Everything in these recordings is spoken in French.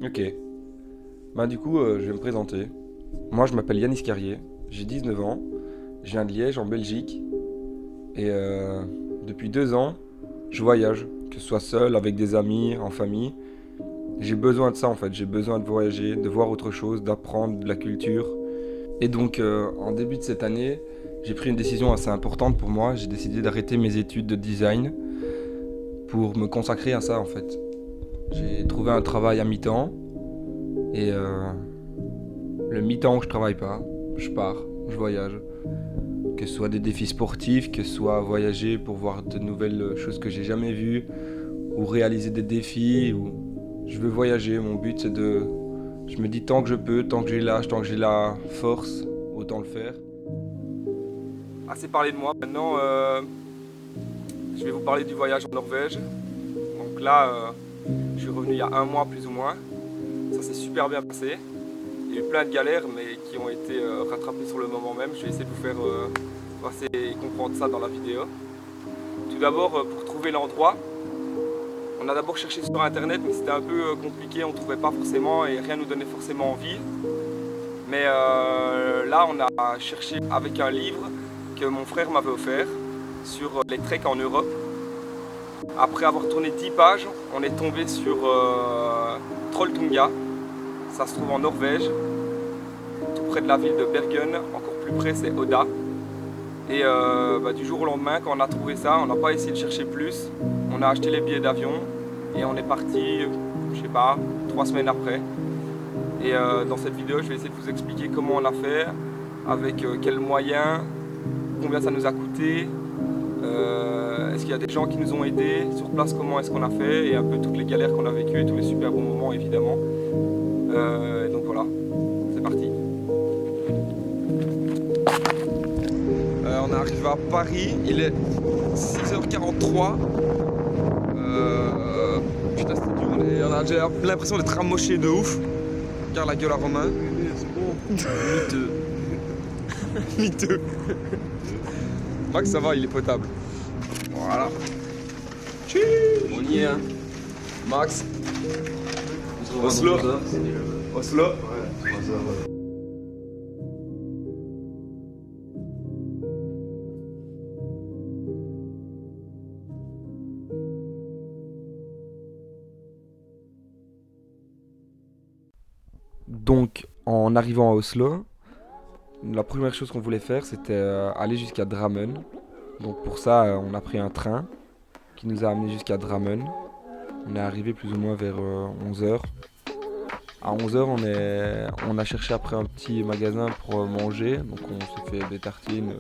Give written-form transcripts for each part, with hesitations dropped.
Ok. Du coup, je vais me présenter. Moi, je m'appelle Yanis Carrier, j'ai 19 ans, je viens de Liège, en Belgique. Et depuis 2 ans, je voyage, que ce soit seul, avec des amis, en famille. J'ai besoin de ça en fait, j'ai besoin de voyager, de voir autre chose, d'apprendre de la culture. Et donc, en début de cette année, j'ai pris une décision assez importante pour moi. J'ai décidé d'arrêter mes études de design pour me consacrer à ça en fait. J'ai trouvé un travail à mi-temps et le mi-temps où je travaille pas, je pars, je voyage. Que ce soit des défis sportifs, que ce soit voyager pour voir de nouvelles choses que j'ai jamais vues, ou réaliser des défis, ou je veux voyager. Mon but c'est de... Je me dis tant que je peux, tant que j'ai l'âge, tant que j'ai la force, autant le faire. Assez parlé de moi, maintenant je vais vous parler du voyage en Norvège. Donc là, je suis revenu il y a 1 mois plus ou moins. Ça s'est super bien passé. Il y a eu plein de galères mais qui ont été rattrapées sur le moment même. Je vais essayer de vous faire passer et comprendre ça dans la vidéo. Tout d'abord, pour trouver l'endroit, on a d'abord cherché sur internet mais c'était un peu compliqué, on ne trouvait pas forcément et rien ne nous donnait forcément envie. Mais là on a cherché avec un livre que mon frère m'avait offert sur les treks en Europe. Après avoir tourné 10 pages, on est tombé sur Trolltunga. Ça se trouve en Norvège, tout près de la ville de Bergen. Encore plus près c'est Oda. Et du jour au lendemain, quand on a trouvé ça, on n'a pas essayé de chercher plus. On a acheté les billets d'avion et on est parti, je sais pas, 3 semaines après. Et dans cette vidéo, je vais essayer de vous expliquer comment on a fait, avec quels moyens, combien ça nous a coûté, est-ce qu'il y a des gens qui nous ont aidés sur place, comment est-ce qu'on a fait, et un peu toutes les galères qu'on a vécues et tous les super bons moments évidemment. Donc voilà, c'est parti. On est arrivé à Paris, il est 6h43. Putain c'était dur, on a déjà l'impression d'être amoché de ouf. Regarde la gueule à Romain. Miteux. Miteux. Max ça va, il est potable. Voilà. On y est hein. Max. Oslo. Oslo. Donc, en arrivant à Oslo, la première chose qu'on voulait faire, c'était aller jusqu'à Drammen. Donc pour ça, on a pris un train qui nous a amené jusqu'à Drammen. On est arrivé plus ou moins vers 11h. À 11h, on a cherché après un petit magasin pour manger. Donc on s'est fait des tartines,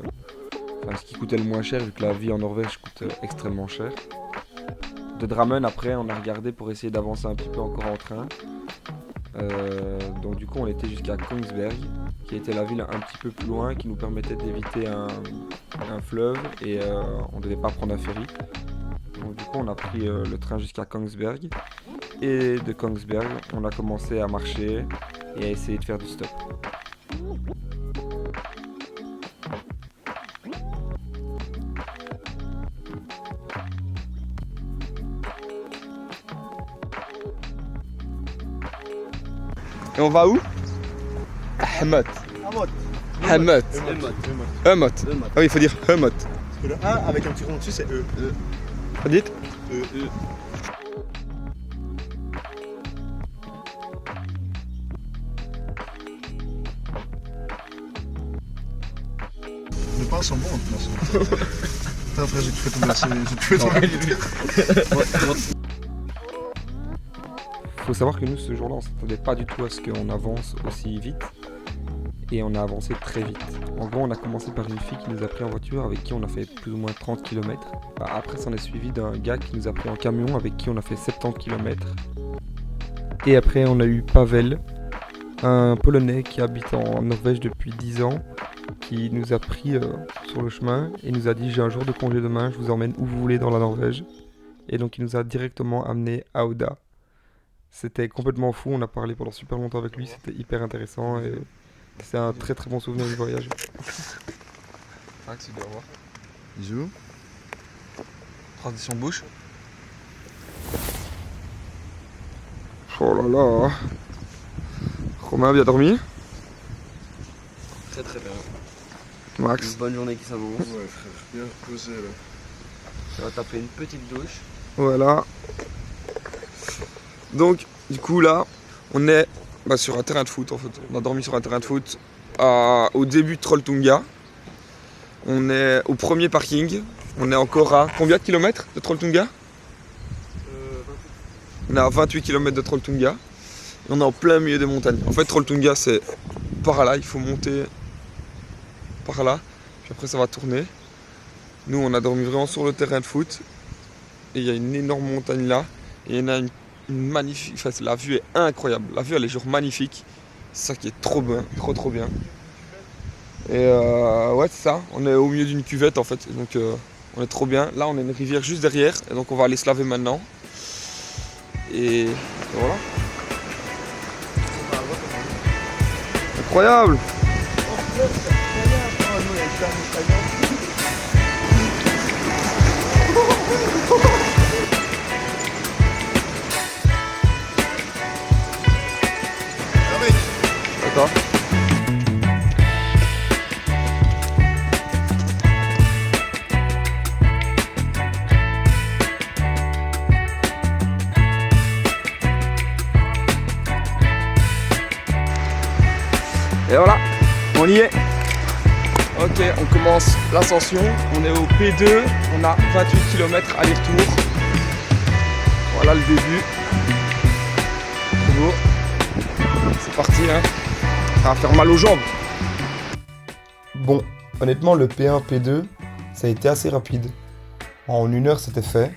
ce qui coûtait le moins cher, vu que la vie en Norvège coûte extrêmement cher. De Drammen, après, on a regardé pour essayer d'avancer un petit peu encore en train. Donc du coup on était jusqu'à Kongsberg, qui était la ville un petit peu plus loin, qui nous permettait d'éviter un fleuve et on devait pas prendre un ferry. Donc du coup on a pris le train jusqu'à Kongsberg, et de Kongsberg on a commencé à marcher et à essayer de faire du stop. Et on va où? Hamot. Hamot. Hamot. Ah oui, il faut dire Hamot. Parce que le 1 avec un petit rond dessus, c'est E. Dites E. Les pains sont bons en plus. Putain, après j'ai tué tomber Faut savoir que nous ce jour-là on s'attendait pas du tout à ce qu'on avance aussi vite. Et on a avancé très vite. En gros, on a commencé par une fille qui nous a pris en voiture, avec qui on a fait plus ou moins 30 km. Après, ça en est suivi d'un gars qui nous a pris en camion, avec qui on a fait 70 km. Et après, on a eu Pavel, un Polonais qui habite en Norvège depuis 10 ans, qui nous a pris sur le chemin et nous a dit « J'ai un jour de congé demain, je vous emmène où vous voulez dans la Norvège ». Et donc, il nous a directement amené à Oda. C'était complètement fou, on a parlé pendant super longtemps avec lui, c'était hyper intéressant et... C'est un très très bon souvenir du voyage. Max, tu dois voir. Bisous. Transition bouche. Oh là là. Romain, bien dormi? Très très bien. Max? Une bonne journée qui s'annonce. Ouais, frère, bien reposé là. Ça va taper une petite douche. Voilà. Donc, du coup, là, on est sur un terrain de foot en fait. On a dormi sur un terrain de foot au début de Trolltunga. On est au premier parking. On est encore à combien de kilomètres de Trolltunga? On est à 28 km de Trolltunga. Et on est en plein milieu des montagnes. En fait, Trolltunga, c'est par là. Il faut monter par là. Puis après, ça va tourner. Nous, on a dormi vraiment sur le terrain de foot. Et il y a une énorme montagne là. Et il y en a une magnifique. Enfin, la vue est incroyable. La vue, elle est genre magnifique. C'est ça qui est trop bien. Trop bien. Et ouais, c'est ça. On est au milieu d'une cuvette en fait. Donc, on est trop bien. Là, on a une rivière juste derrière. Et donc, on va aller se laver maintenant. Et voilà. Incroyable! D'accord. Et voilà, on y est. Ok, on commence l'ascension. On est au P2, on a 28 km aller-retour. Voilà le début. Trop beau. C'est parti, hein. Ça va faire mal aux jambes. Bon, honnêtement, le P1, P2, ça a été assez rapide. En 1 heure, c'était fait.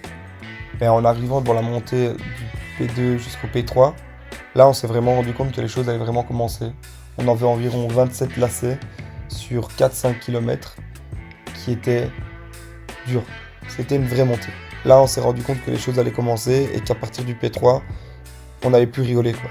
Mais en arrivant dans la montée du P2 jusqu'au P3, là, on s'est vraiment rendu compte que les choses allaient vraiment commencer. On avait environ 27 lacets sur 4-5 km qui étaient durs. C'était une vraie montée. Là, on s'est rendu compte que les choses allaient commencer et qu'à partir du P3, on n'avait plus rigoler, quoi.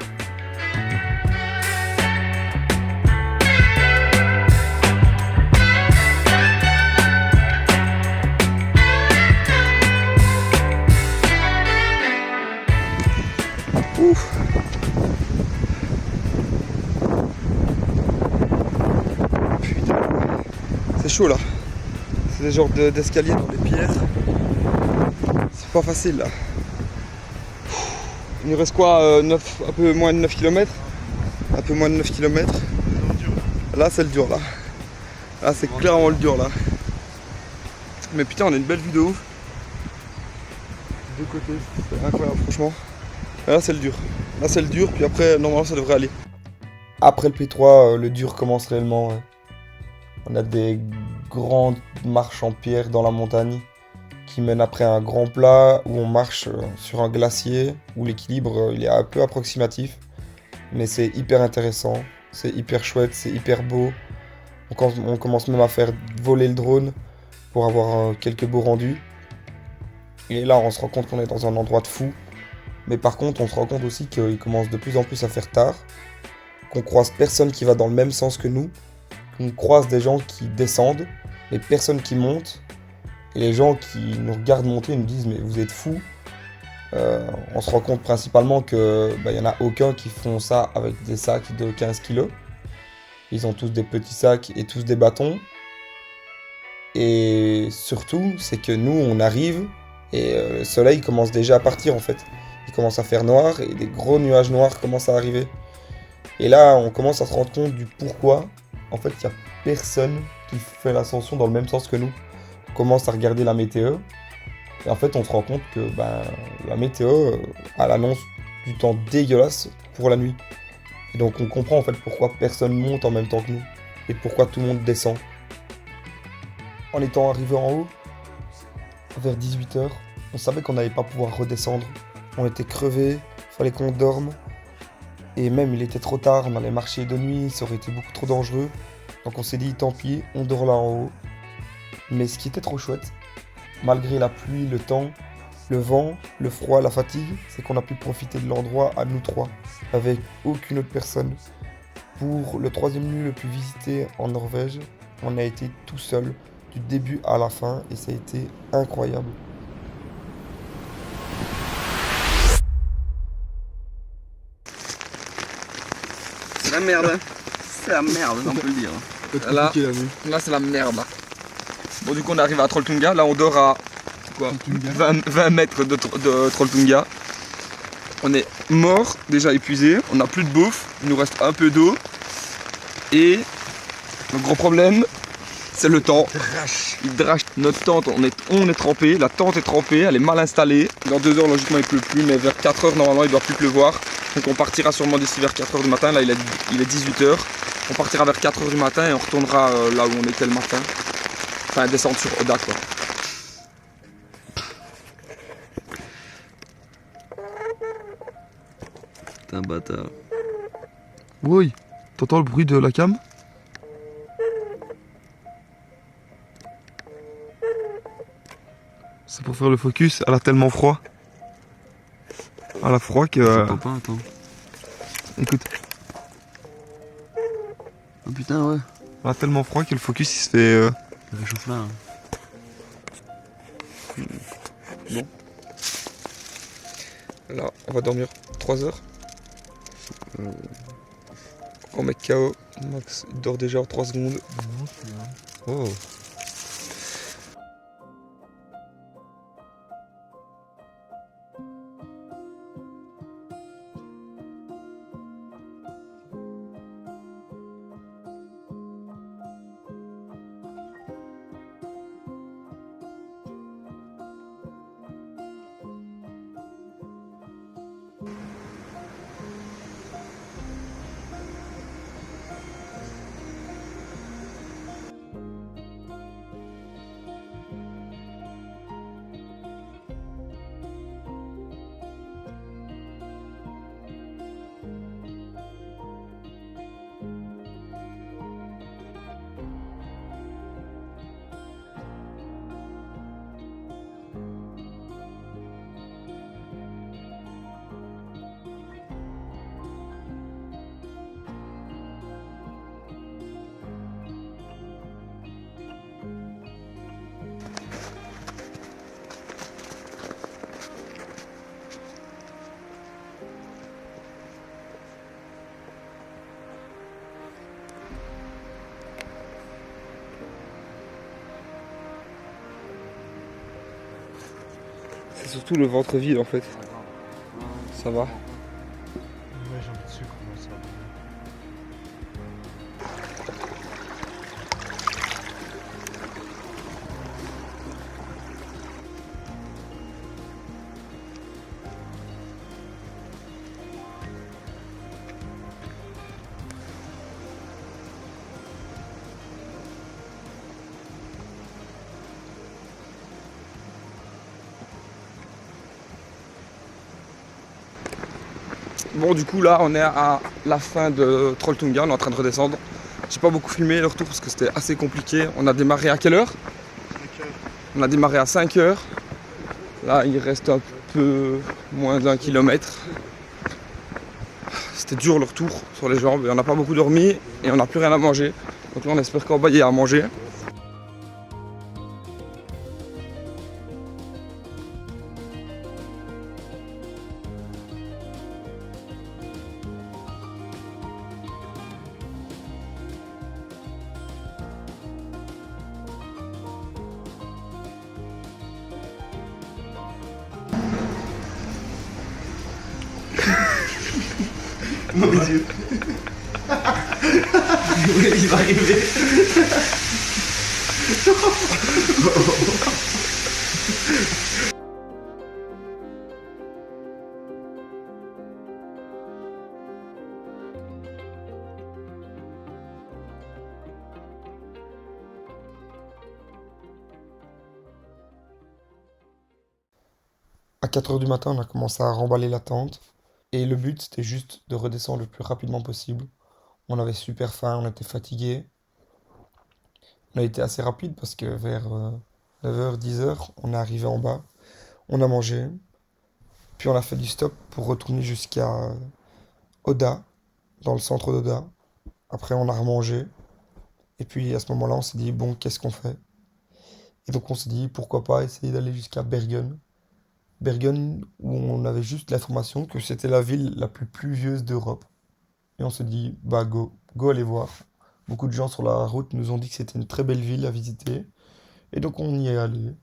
Ouf. Putain, c'est chaud là. C'est des genres d'escaliers dans les pierres. C'est pas facile là. Il nous reste quoi, un peu moins de 9 km. Un peu moins de 9 km. Là c'est le dur là. Là c'est clairement le dur là. Mais putain, on a une belle vue de ouf. Deux côtés, c'est incroyable franchement. Et là c'est le dur. Là c'est le dur, puis après normalement ça devrait aller. Après le P3, le dur commence réellement. Ouais. On a des grandes marches en pierre dans la montagne qui mènent après un grand plat où on marche sur un glacier où l'équilibre il est un peu approximatif. Mais c'est hyper intéressant, c'est hyper chouette, c'est hyper beau. On commence même à faire voler le drone pour avoir quelques beaux rendus. Et là on se rend compte qu'on est dans un endroit de fou. Mais par contre on se rend compte aussi qu'il commence de plus en plus à faire tard. Qu'on croise personne qui va dans le même sens que nous. Qu'on croise des gens qui descendent, mais personne qui monte. Et les gens qui nous regardent monter nous disent mais vous êtes fous. On se rend compte principalement que y en a aucun qui font ça avec des sacs de 15 kg. Ils ont tous des petits sacs et tous des bâtons. Et surtout, c'est que nous, on arrive et le soleil commence déjà à partir en fait. Il commence à faire noir et des gros nuages noirs commencent à arriver. Et là, on commence à se rendre compte du pourquoi. En fait, il n'y a personne qui fait l'ascension dans le même sens que nous. On commence à regarder la météo. Et en fait, on se rend compte que la météo a l'annonce du temps dégueulasse pour la nuit. Et donc, on comprend en fait pourquoi personne monte en même temps que nous. Et pourquoi tout le monde descend. En étant arrivé en haut, vers 18h, on savait qu'on n'allait pas pouvoir redescendre. On était crevés, il fallait qu'on dorme. Et même, il était trop tard, on allait marcher de nuit, ça aurait été beaucoup trop dangereux. Donc on s'est dit, tant pis, on dort là en haut. Mais ce qui était trop chouette, malgré la pluie, le temps, le vent, le froid, la fatigue, c'est qu'on a pu profiter de l'endroit à nous trois, avec aucune autre personne. Pour le 3e lieu le plus visité en Norvège, on a été tout seul, du début à la fin, et ça a été incroyable. C'est la merde. C'est la merde, on peut le dire. Là, là c'est la merde. Là. Bon, du coup, on arrive à Trolltunga. Là, on dort à quoi, 20 mètres de Trolltunga. On est mort, déjà épuisé. On n'a plus de bouffe. Il nous reste un peu d'eau. Et le gros problème, c'est le temps. Il drache. Notre tente, on est trempé. La tente est trempée, elle est mal installée. Dans 2 heures, logiquement, il pleut plus. Mais vers 4 heures, normalement, il ne doit plus pleuvoir. Donc on partira sûrement d'ici vers 4 heures du matin. Là, il est 18 heures. On partira vers 4 heures du matin et on retournera là où on était le matin. Enfin, descendre sur Oda, quoi. T'es un bâtard. Oui, t'entends le bruit de la cam? C'est pour faire le focus. Elle a tellement froid. Elle a froid que... Papa, attends. Écoute, Oh putain, ouais. elle a tellement froid que le focus il se fait... Ça réchauffe là. Hein. Là, on va dormir 3 heures. On met KO. Max, il dort déjà en 3 secondes. Oh. C'est surtout le ventre vide en fait. Ça va. Ouais, j'ai envie de sucre, moi, ça. Bon, du coup là on est à la fin de Trolltunga, on est en train de redescendre. J'ai pas beaucoup filmé le retour parce que c'était assez compliqué. On a démarré à quelle heure? On a démarré à 5 heures. Là il reste un peu moins d'1 kilomètre. C'était dur le retour sur les jambes et on n'a pas beaucoup dormi et on n'a plus rien à manger. Donc là on espère qu'en bas il y a à manger. Il va arriver. À 4 heures du matin, on a commencé à remballer la tente. Et le but, c'était juste de redescendre le plus rapidement possible. On avait super faim, on était fatigué. On a été assez rapide parce que vers 9h, 10h, on est arrivé en bas. On a mangé. Puis on a fait du stop pour retourner jusqu'à Oda, dans le centre d'Oda. Après, on a remangé. Et puis à ce moment-là, on s'est dit, bon, qu'est-ce qu'on fait? Et donc on s'est dit, pourquoi pas essayer d'aller jusqu'à Bergen. Bergen, où on avait juste l'information que c'était la ville la plus pluvieuse d'Europe. Et on se dit, bah go aller voir. Beaucoup de gens sur la route nous ont dit que c'était une très belle ville à visiter. Et donc on y est allé.